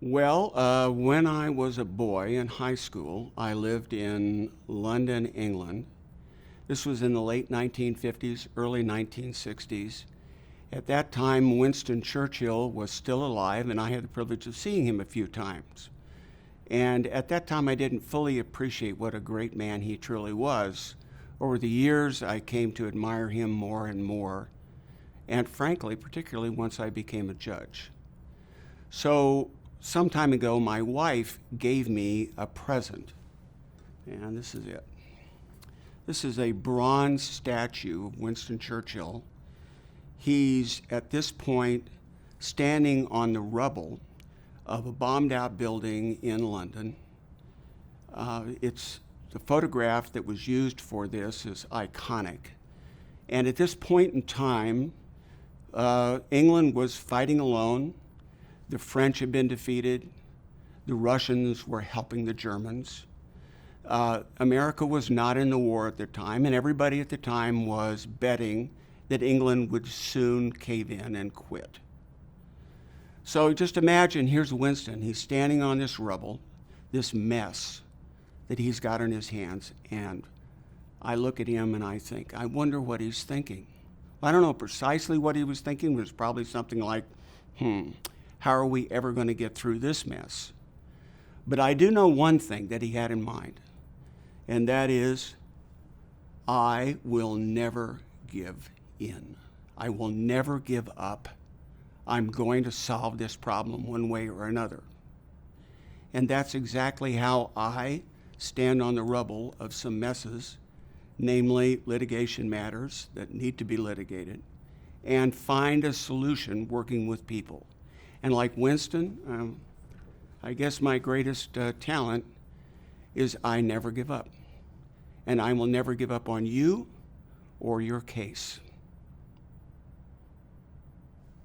Well, when I was a boy in high school, I lived in London, England. This was in the late 1950s, early 1960s. At that time, Winston Churchill was still alive, and I had the privilege of seeing him a few times. And at that time, I didn't fully appreciate what a great man he truly was. Over the years, I came to admire him more and more, and frankly, particularly once I became a judge. So, some time ago, my wife gave me a present, and this is it. This is a bronze statue of Winston Churchill. He's, at this point, standing on the rubble of a bombed-out building in London. It's the photograph that was used for this is iconic. And at this point in time, England was fighting alone. The French had been defeated. The Russians were helping the Germans. America was not in the war at the time, and everybody at the time was betting that England would soon cave in and quit. So just imagine, here's Winston. He's standing on this rubble, this mess that he's got in his hands, and I look at him and I think, I wonder what he's thinking. I don't know precisely what he was thinking. It was probably something like, how are we ever going to get through this mess? But I do know one thing that he had in mind, and that is, I will never give in. I will never give up. I'm going to solve this problem one way or another. And that's exactly how I stand on the rubble of some messes, namely litigation matters that need to be litigated, and find a solution working with people. And like Winston, I guess my greatest talent is I never give up. And I will never give up on you or your case.